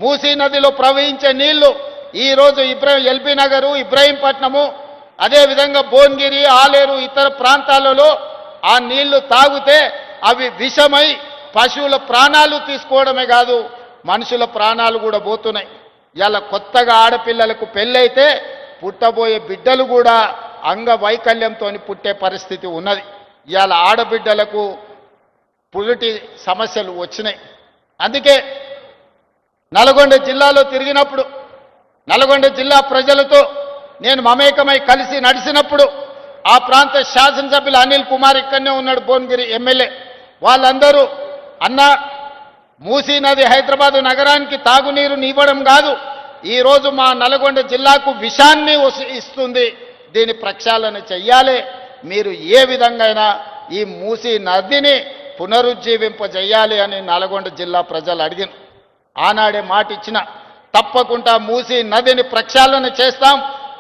మూసీ నదిలో ప్రవహించే నీళ్లు ఈరోజు ఎల్బీ నగరు, ఇబ్రాహీంపట్నము, అదేవిధంగా భువనగిరి, ఆలేరు, ఇతర ప్రాంతాలలో ఆ నీళ్లు తాగితే అవి విషమై పశువుల ప్రాణాలు తీసుకోవడమే కాదు, మనుషుల ప్రాణాలు కూడా పోతున్నాయి. ఇలా కొత్తగా ఆడపిల్లలకు పెళ్ళైతే పుట్టబోయే బిడ్డలు కూడా అంగవైకల్యంతో పుట్టే పరిస్థితి ఉన్నది. ఇవాళ ఆడబిడ్డలకు పురిటి సమస్యలు వచ్చినాయి. అందుకే నల్గొండ జిల్లాలో తిరిగినప్పుడు, నల్గొండ జిల్లా ప్రజలతో నేను మమేకమై కలిసి నడిచినప్పుడు ఆ ప్రాంత శాసనసభ్యులు అనిల్ కుమార్ ఇక్కడనే ఉన్నాడు, భువనగిరి ఎమ్మెల్యే, వాళ్ళందరూ అన్న మూసీ నది హైదరాబాదు నగరానికి తాగునీరుని ఇవ్వడం కాదు, ఈరోజు మా నల్గొండ జిల్లాకు విషాన్ని ఇస్తుంది, దీని ప్రక్షాళన చెయ్యాలి, మీరు ఏ విధంగా ఈ మూసీ నదిని పునరుజ్జీవింపజేయాలి అని నల్గొండ జిల్లా ప్రజలు అడిగిన. ఆనాడే మాట ఇచ్చిన, తప్పకుండా మూసీ నదిని ప్రక్షాళన చేస్తాం,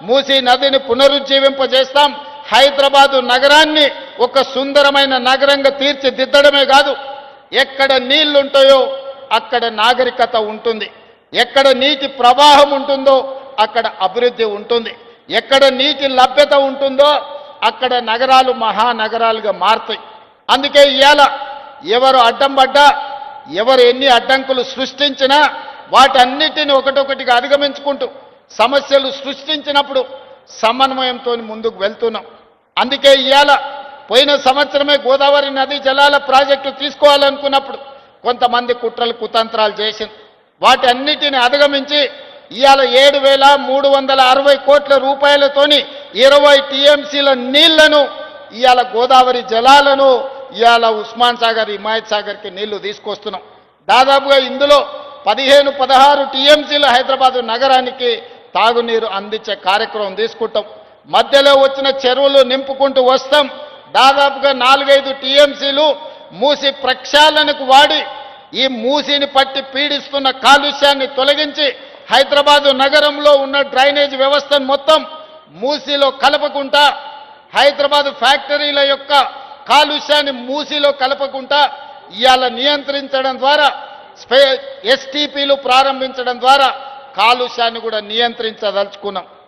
మూసీ నదిని పునరుజ్జీవింపజేస్తాం, హైదరాబాదు నగరాన్ని ఒక సుందరమైన నగరంగా తీర్చిదిద్దడమే కాదు, ఎక్కడ నీళ్లుంటాయో అక్కడ నాగరికత ఉంటుంది, ఎక్కడ నీటి ప్రవాహం ఉంటుందో అక్కడ అభివృద్ధి ఉంటుంది, ఎక్కడ నీటి లభ్యత ఉంటుందో అక్కడ నగరాలు మహానగరాలుగా మారుతాయి. అందుకే ఇవాళ ఎవరు అడ్డం పడ్డా, ఎవరు ఎన్ని అడ్డంకులు సృష్టించినా వాటన్నిటిని ఒకటొకటిగా అధిగమించుకుంటూ సమస్యలు సృష్టించినప్పుడు సమన్వయంతో ముందుకు వెళ్తున్నాం. అందుకే ఇవాళ పోయిన సంవత్సరమే గోదావరి నదీ జలాల ప్రాజెక్టు తీసుకోవాలనుకున్నప్పుడు కొంతమంది కుట్రలు కుతంత్రాలు చేసింది, వాటి అన్నిటిని అధిగమించి ఇవాళ 7,360 కోట్ల రూపాయలతోని 20 టీఎంసీల నీళ్లను ఇవాళ గోదావరి జలాలను ఇవాళ ఉస్మాన్ సాగర్, హిమాయత్ సాగర్కి నీళ్లు తీసుకొస్తున్నాం. దాదాపుగా ఇందులో 15-16 టీఎంసీలు హైదరాబాదు నగరానికి తాగునీరు అందించే కార్యక్రమం తీసుకుంటాం. మధ్యలో వచ్చిన చెరువులు నింపుకుంటూ వస్తాం. దాదాపుగా 4-5 టీఎంసీలు మూసి ప్రక్షాళనకు వాడి ఈ మూసిని పట్టి పీడిస్తున్న కాలుష్యాన్ని తొలగించి హైదరాబాదు నగరంలో ఉన్న డ్రైనేజ్ వ్యవస్థను మొత్తం మూసిలో కలపకుండా, హైదరాబాదు ఫ్యాక్టరీల యొక్క కాలుష్యాన్ని మూసిలో కలపకుండా ఇవాళ నియంత్రించడం ద్వారా, ఎస్టీపీలు ప్రారంభించడం ద్వారా కాలుష్యాన్ని కూడా నియంత్రించదలుచుకున్నాం.